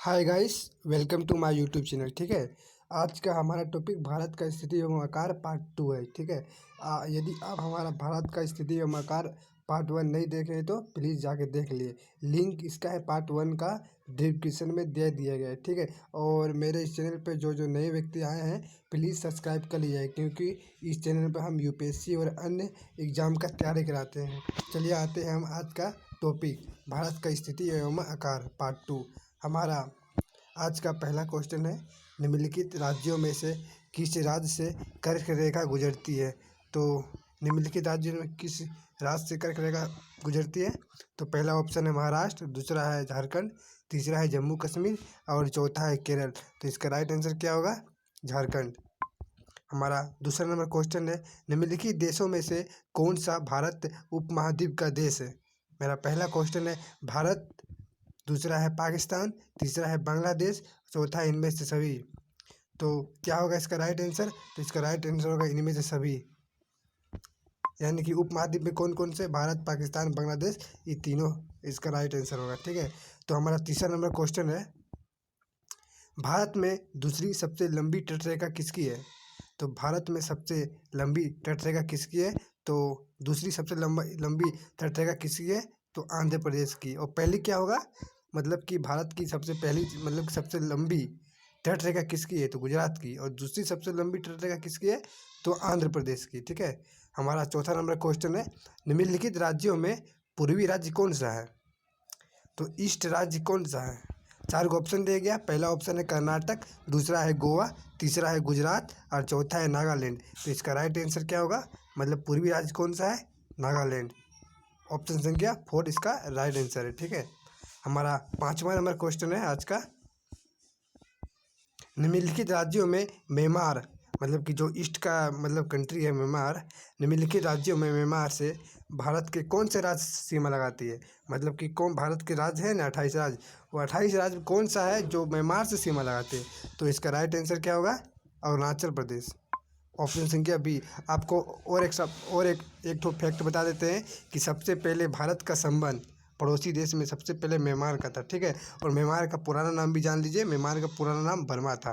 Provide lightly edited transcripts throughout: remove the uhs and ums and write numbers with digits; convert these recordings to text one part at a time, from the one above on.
Hi guys, welcome to my YouTube channel. ठीक है, आज का हमारा टॉपिक भारत का स्थिति एवं आकार पार्ट 2 है। ठीक है, यदि आप हमारा भारत का स्थिति एवं आकार पार्ट 1 नहीं देखे हैं तो प्लीज़ जाके देख लिए। लिंक इसका है पार्ट 1 का, डिस्क्रिप्शन में दे दिया गया है। ठीक है, और मेरे इस चैनल पे जो जो नए व्यक्ति आए हैं प्लीज़ सब्सक्राइब कर लीजिए, क्योंकि इस चैनल पर हम यूपीएससी और अन्य एग्ज़ाम का तैयारी कराते हैं। चलिए आते हैं हम आज का टॉपिक, भारत का स्थिति एवं आकार पार्ट 2। हमारा आज का पहला क्वेश्चन है, निम्नलिखित राज्यों में से किस राज्य से कर्क रेखा गुजरती है। तो निम्नलिखित राज्यों में किस राज्य से कर्क रेखा गुजरती है? तो पहला ऑप्शन है महाराष्ट्र, दूसरा है झारखंड, तीसरा है जम्मू कश्मीर और चौथा है केरल। तो इसका राइट आंसर क्या होगा? झारखंड। हमारा दूसरा नंबर क्वेश्चन है, निम्नलिखित देशों में से कौन सा भारत उपमहाद्वीप का देश है? मेरा पहला क्वेश्चन है भारत, दूसरा है पाकिस्तान, तीसरा है बांग्लादेश, चौथा है इनमें से सभी। तो क्या होगा इसका राइट आंसर? तो इसका राइट आंसर होगा इनमें से सभी, यानी कि उपमहाद्वीप में कौन कौन से? भारत, पाकिस्तान, बांग्लादेश, ये तीनों इसका राइट आंसर होगा। ठीक है, तो हमारा तीसरा नंबर क्वेश्चन है, भारत में दूसरी सबसे लंबी तटरेखा किसकी है? तो भारत में सबसे लंबी तटरेखा किसकी है? तो दूसरी सबसे लंबी तटरेखा किसकी है? तो आंध्र प्रदेश की। और पहली क्या होगा? मतलब कि भारत की सबसे पहली मतलब सबसे लंबी तटरेखा किसकी है? तो गुजरात की। और दूसरी सबसे लंबी तटरेखा किसकी है? तो आंध्र प्रदेश की। ठीक है, हमारा चौथा नंबर क्वेश्चन है, निम्नलिखित राज्यों में पूर्वी राज्य कौन सा है? तो ईस्ट राज्य कौन सा है? चार को ऑप्शन दिया गया। पहला ऑप्शन है कर्नाटक, दूसरा है गोवा, तीसरा है गुजरात और चौथा है नागालैंड। तो इसका राइट आंसर क्या होगा? मतलब पूर्वी राज्य कौन सा है? नागालैंड। ऑप्शन संख्या 4 इसका राइट आंसर है। ठीक है, हमारा पांचवा नंबर क्वेश्चन है आज का, निम्नलिखित राज्यों में म्यांमार, मतलब कि जो ईस्ट का मतलब कंट्री है म्यांमार, निम्नलिखित राज्यों में म्यांमार से भारत के कौन से राज्य सीमा लगाती है? मतलब कि कौन भारत के राज्य है ना 28 राज्य, वो 28 राज्य कौन सा है जो म्यांमार से सीमा लगाते हैं? तो इसका राइट आंसर क्या होगा? अरुणाचल प्रदेश। ऑप्शन संख्या बी। आपको और एक ठो फैक्ट बता देते हैं कि सबसे पहले भारत का संबंध पड़ोसी देश में सबसे पहले म्यांमार का था। ठीक है, और म्यांमार का पुराना नाम भी जान लीजिए, म्यांमार का पुराना नाम बर्मा था।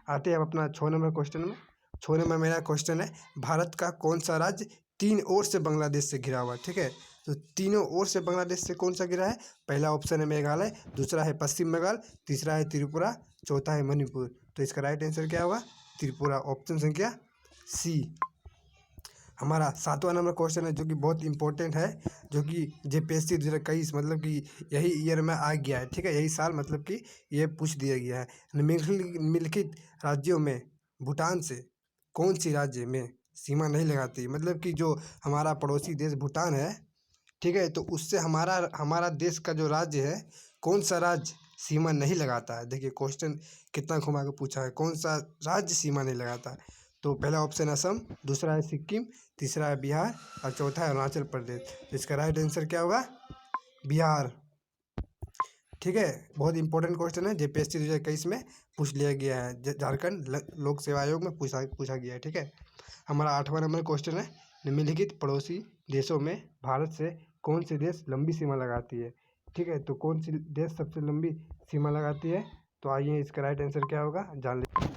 आते हैं अब अपना 6 नंबर क्वेश्चन में। 6 नंबर मेरा क्वेश्चन है, भारत का कौन सा राज्य तीन ओर से बांग्लादेश से घिरा हुआ है? ठीक है, तो तीनों ओर से बांग्लादेश से कौन सा घिरा है? पहला ऑप्शन है मेघालय, दूसरा है पश्चिम बंगाल, तीसरा है त्रिपुरा, चौथा है मणिपुर। तो इसका राइट आंसर क्या होगा? त्रिपुरा। ऑप्शन संख्या सी। हमारा 7वां नंबर क्वेश्चन है जो कि बहुत इंपॉर्टेंट है, जो कि जेपीएससी 2021 मतलब कि यही ईयर में आ गया है। ठीक है, यही साल मतलब कि ये पूछ दिया गया है, निम्नलिखित राज्यों में भूटान से कौन सी राज्य में सीमा नहीं लगाती? मतलब कि जो हमारा पड़ोसी देश भूटान है, ठीक है, तो उससे हमारा हमारा देश का जो राज्य है, कौन सा राज्य सीमा नहीं लगाता है? देखिए क्वेश्चन कितना घुमा के पूछा है, कौन सा राज्य सीमा नहीं लगाता है? तो पहला ऑप्शन असम, दूसरा है सिक्किम, तीसरा है बिहार और चौथा है अरुणाचल प्रदेश। तो इसका राइट आंसर क्या होगा? बिहार। ठीक है, बहुत इंपॉर्टेंट क्वेश्चन है, जेपीएससी 2021 में पूछ लिया गया है, झारखंड लोक सेवा आयोग में पूछा गया है। ठीक है, हमारा 8वां नंबर क्वेश्चन है, निम्नलिखित पड़ोसी देशों में भारत से कौन सी देश लंबी सीमा लगाती है? ठीक है, तो कौन सी देश सबसे लंबी सीमा लगाती है? तो आइए इसका राइट आंसर क्या होगा जान लें।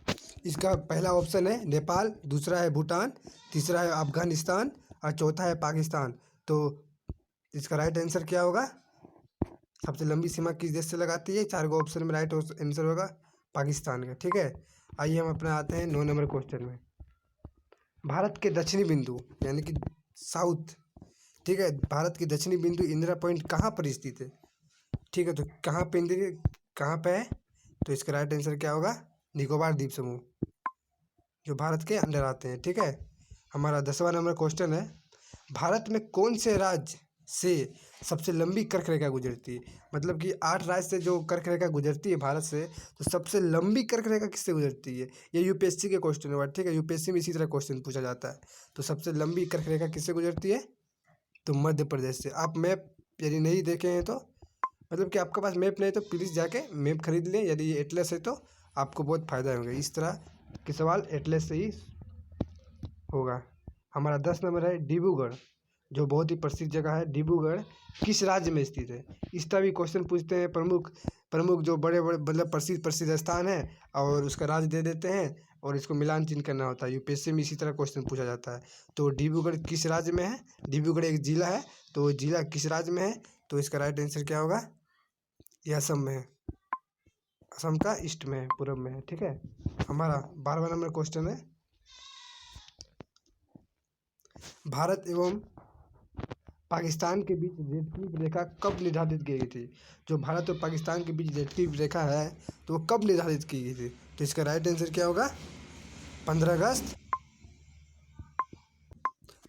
इसका पहला ऑप्शन है नेपाल, दूसरा है भूटान, तीसरा है अफगानिस्तान और चौथा है पाकिस्तान। तो इसका राइट आंसर क्या होगा? सबसे लंबी सीमा किस देश से लगाती है? चार गो ऑप्शन में राइट आंसर होगा पाकिस्तान का। ठीक है, आइए हम अपना आते हैं 9 नंबर क्वेश्चन में, भारत के दक्षिणी बिंदु यानी कि साउथ, ठीक है, भारत की दक्षिणी बिंदु इंदिरा पॉइंट कहाँ पर स्थित है? ठीक है, तो कहाँ पे है? तो इसका राइट आंसर क्या होगा? निकोबार द्वीप समूह, जो भारत के अंदर आते हैं। ठीक है, हमारा 10वां नंबर क्वेश्चन है, भारत में कौन से राज्य से सबसे लंबी कर्क रेखा गुजरती है? मतलब कि 8 राज्य से जो कर्क रेखा गुजरती है भारत से, तो सबसे लंबी कर्क रेखा किससे गुजरती है? ये यूपीएससी के क्वेश्चन हुआ। ठीक है, यूपीएससी में इसी तरह क्वेश्चन पूछा जाता है। तो सबसे लंबी कर्क रेखा किससे गुजरती है? तो मध्य प्रदेश से। आप मैप यदि नहीं देखे हैं तो मतलब कि आपके पास मैप नहीं तो प्लीज़ जाके मैप खरीद लें, यदि ये एटलस है तो आपको बहुत फ़ायदा होगा। इस तरह के सवाल एटलस से ही होगा। हमारा 10 नंबर है डिब्रूगढ़, जो बहुत ही प्रसिद्ध जगह है। डिब्रूगढ़ किस राज्य में स्थित है? इसका भी क्वेश्चन पूछते हैं प्रमुख प्रमुख जो बड़े बड़े मतलब प्रसिद्ध प्रसिद्ध स्थान है और उसका राज्य दे देते हैं और इसको मिलान चिन्ह करना होता है। यूपीएससी में इसी तरह क्वेश्चन पूछा जाता है। तो डिब्रूगढ़ किस राज्य में है? डिब्रूगढ़ एक जिला है, तो जिला किस राज्य में है? तो इसका राइट आंसर क्या होगा? ये असम में है। असम का ईस्ट में है, पूर्व में है। ठीक है, हमारा 12वां नंबर क्वेश्चन है, भारत एवं पाकिस्तान के बीच रेड क्लिफ रेखा कब निर्धारित की गई थी? जो भारत और पाकिस्तान के बीच रेड क्लिफ रेखा है तो वो कब निर्धारित की गई थी? तो इसका राइट आंसर क्या होगा? 15 अगस्त।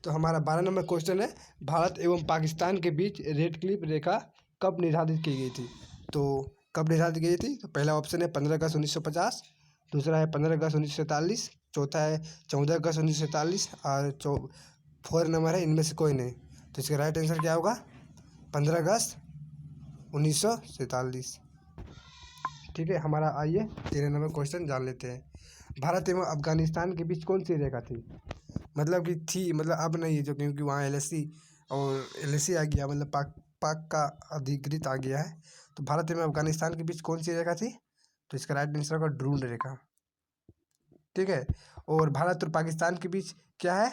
तो हमारा 12 नंबर क्वेश्चन है, भारत एवं पाकिस्तान के बीच रेड क्लिफ रेखा कब निर्धारित की गई थी? तो कब निर्धारित की गई थी? तो पहला ऑप्शन है 15 अगस्त 1950, दूसरा है 15 अगस्त 1947, चौथा है 14 अगस्त 1947 और 4 नंबर है इनमें से कोई नहीं। तो इसका राइट आंसर क्या होगा? 15 अगस्त 1947। ठीक है, हमारा आइए 13 नंबर क्वेश्चन जान लेते हैं। भारत एवं अफगानिस्तान के बीच कौन सी रेखा थी? मतलब कि थी, मतलब अब नहीं है जो, क्योंकि वहाँ एलएसी और एलएसी आ गया, मतलब पाक का अधिकृत आ गया है। तो भारत एवं अफगानिस्तान के बीच कौन सी रेखा थी? तो इसका राइट आंसर होगा ड्रून रेखा। ठीक है, और भारत और पाकिस्तान के बीच क्या है?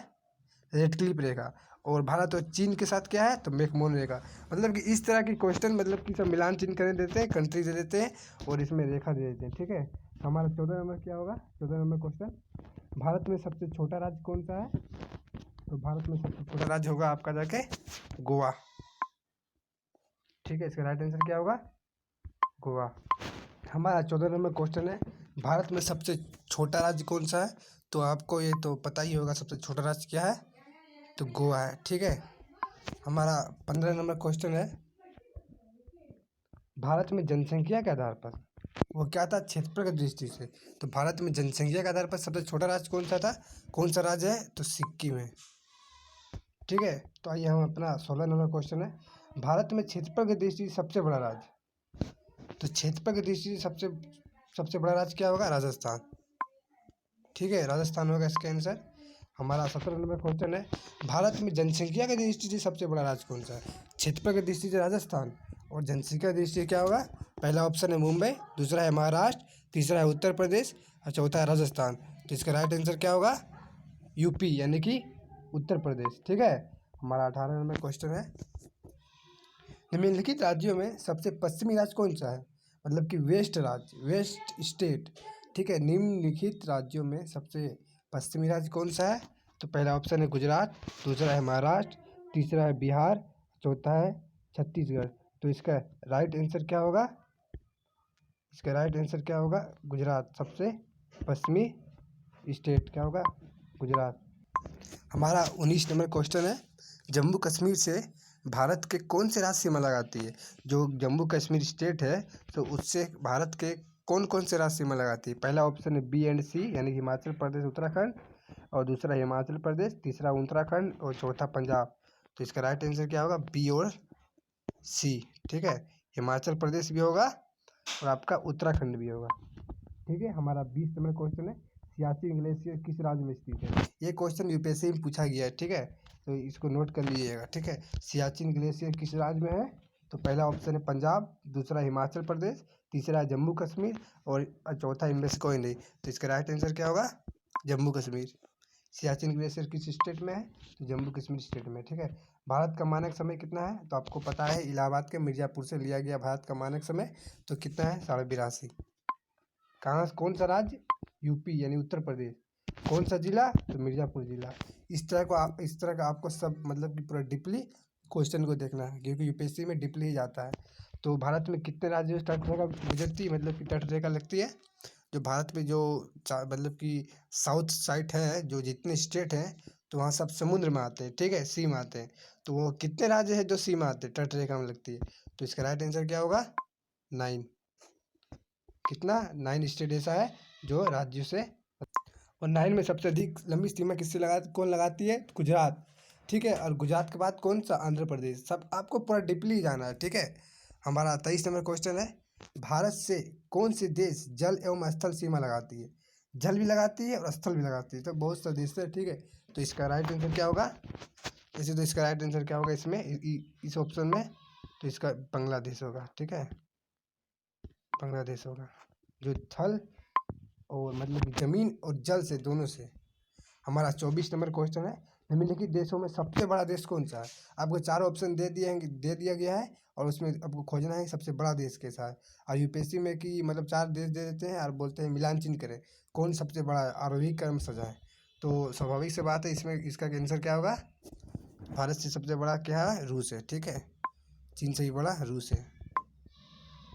रेड क्लिफ रेखा। और भारत और चीन के साथ क्या है? तो मैकमोहन रेखा। मतलब कि इस तरह की क्वेश्चन मतलब कि सब मिलान चिन्ह करने देते हैं, कंट्री दे देते हैं और इसमें रेखा दे देते हैं। ठीक है, हमारा 14 नंबर क्या होगा? 14 नंबर क्वेश्चन, भारत में सबसे छोटा राज्य कौन सा है? तो भारत में सबसे छोटा राज्य होगा आपका जाके गोवा। ठीक है, इसका राइट आंसर क्या होगा? गोवा। हमारा 14 नंबर क्वेश्चन है, भारत में सबसे छोटा राज्य कौन सा है? तो आपको ये तो पता ही होगा सबसे छोटा राज्य क्या है? तो गोवा है। ठीक है, हमारा 15 नंबर क्वेश्चन है, भारत में जनसंख्या के आधार पर वो क्या था? क्षेत्रफल की दृष्टि से। तो भारत में जनसंख्या के आधार पर सबसे छोटा राज्य कौन सा था? कौन सा राज्य है? तो सिक्किम है। ठीक है, तो आइए हम अपना 16 नंबर क्वेश्चन है, भारत में क्षेत्रफल की दृष्टि से सबसे बड़ा राज्य। तो क्षेत्रफल की दृष्टि से सबसे बड़ा राज्य क्या होगा? राजस्थान। ठीक है, राजस्थान होगा इसका आंसर। हमारा 17 नंबर क्वेश्चन है, भारत में जनसंख्या की दृष्टि से सबसे बड़ा राज्य कौन सा है? क्षेत्रफल की दृष्टि से राजस्थान और जनसंख्या की दृष्टि से क्या होगा? पहला ऑप्शन है मुंबई, दूसरा है महाराष्ट्र, तीसरा है उत्तर प्रदेश और चौथा है राजस्थान। तो इसका राइट आंसर क्या होगा? यूपी यानी कि उत्तर प्रदेश। ठीक है, हमारा 18 नंबर क्वेश्चन है, निम्नलिखित राज्यों में सबसे पश्चिमी राज्य कौन सा है? मतलब कि वेस्ट राज्य, वेस्ट स्टेट। ठीक है, निम्नलिखित राज्यों में सबसे पश्चिमी राज्य कौन सा है? तो पहला ऑप्शन है गुजरात, दूसरा है महाराष्ट्र, तीसरा है बिहार, चौथा है छत्तीसगढ़। तो इसका राइट आंसर क्या होगा? इसका राइट आंसर क्या होगा? गुजरात। सबसे पश्चिमी स्टेट क्या होगा? गुजरात। हमारा 19 नंबर क्वेश्चन है, जम्मू कश्मीर से भारत के कौन से राज्य सीमा लगाती है? जो जम्मू कश्मीर स्टेट है तो उससे भारत के कौन कौन से राज्य सीमा लगाती है? पहला ऑप्शन है बी एंड सी यानी हिमाचल प्रदेश उत्तराखंड, और दूसरा हिमाचल प्रदेश, तीसरा उत्तराखंड और चौथा पंजाब। तो इसका राइट आंसर क्या होगा? बी और सी। ठीक है, हिमाचल प्रदेश भी होगा और आपका उत्तराखंड भी होगा। ठीक है, हमारा 20 नंबर क्वेश्चन है, सियाचिन ग्लेशियर किस राज्य में स्थित है? ये क्वेश्चन यूपीएससी में पूछा गया है। ठीक है, तो इसको नोट कर लीजिएगा। ठीक है, सियाचिन ग्लेशियर किस राज्य में है? तो पहला ऑप्शन है पंजाब, दूसरा हिमाचल प्रदेश, तीसरा है जम्मू कश्मीर और चौथा इनमें से कोई नहीं। तो इसका राइट आंसर क्या होगा? जम्मू कश्मीर। सियाचिन ग्लेशियर किस स्टेट में है? तो जम्मू कश्मीर स्टेट में। ठीक है, भारत का मानक समय कितना है? तो आपको पता है इलाहाबाद के मिर्ज़ापुर से लिया गया भारत का मानक समय। तो कितना है? 82.5। कहाँ, कौन सा राज्य? यूपी यानी उत्तर प्रदेश। कौन सा जिला? तो मिर्ज़ापुर जिला। इस तरह का आपको सब मतलब कि पूरा डीपली क्वेश्चन को देखना है, क्योंकि यूपीएससी में डीपली ही जाता है। तो भारत में कितने राज्यों से तट रेखा गुजरती है, मतलब कि तट रेखा लगती है? जो भारत में जो मतलब कि साउथ साइड है, जो जितने स्टेट हैं तो वहाँ सब समुद्र में आते हैं। ठीक है, सी में आते हैं। तो वो कितने राज्य हैं जो सी में आते हैं, तट रेखा में लगती है? तो इसका राइट आंसर क्या होगा? 9। कितना? 9 स्टेट ऐसा है जो राज्यों से, और 9 में सबसे अधिक लंबी सीमा किससे कौन लगाती है? गुजरात। ठीक है, और गुजरात के बाद कौन सा? आंध्र प्रदेश। सब आपको पूरा डीपली जाना है। ठीक है, हमारा 23 नंबर क्वेश्चन है, भारत से कौन से देश जल एवं स्थल सीमा लगाती है? जल भी लगाती है और स्थल भी लगाती है, तो बहुत से देश है। ठीक है, तो इसका राइट आंसर क्या होगा? वैसे तो इसका राइट आंसर क्या होगा इसमें, इस ऑप्शन में? तो इसका बांग्लादेश होगा। ठीक है, बांग्लादेश होगा, जो थल और मतलब कि ज़मीन और जल से दोनों से। हमारा 24 नंबर क्वेश्चन है, निम्नलिखित देशों में सबसे बड़ा देश कौन सा है। आपको 4 ऑप्शन दे दिया गया है और उसमें आपको खोजना है सबसे बड़ा देश के साथ। और यूपीएससी में कि मतलब 4 देश दे देते हैं और बोलते हैं मिलान चिन्ह करें कौन सबसे बड़ा आरोही क्रम सजाए। तो स्वाभाविक से बात है, इसमें इसका आंसर क्या होगा, भारत से सबसे बड़ा क्या है, रूस है। ठीक है, चीन से ही बड़ा रूस है।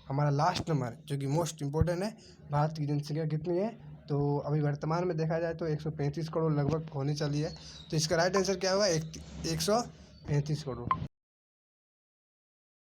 हमारा लास्ट नंबर जो कि मोस्ट इम्पोर्टेंट है, भारत की जनसंख्या कितनी है। तो अभी वर्तमान में देखा जाए तो 135 करोड़ लगभग होने चली है। तो इसका राइट आंसर क्या होगा, 135 करोड़।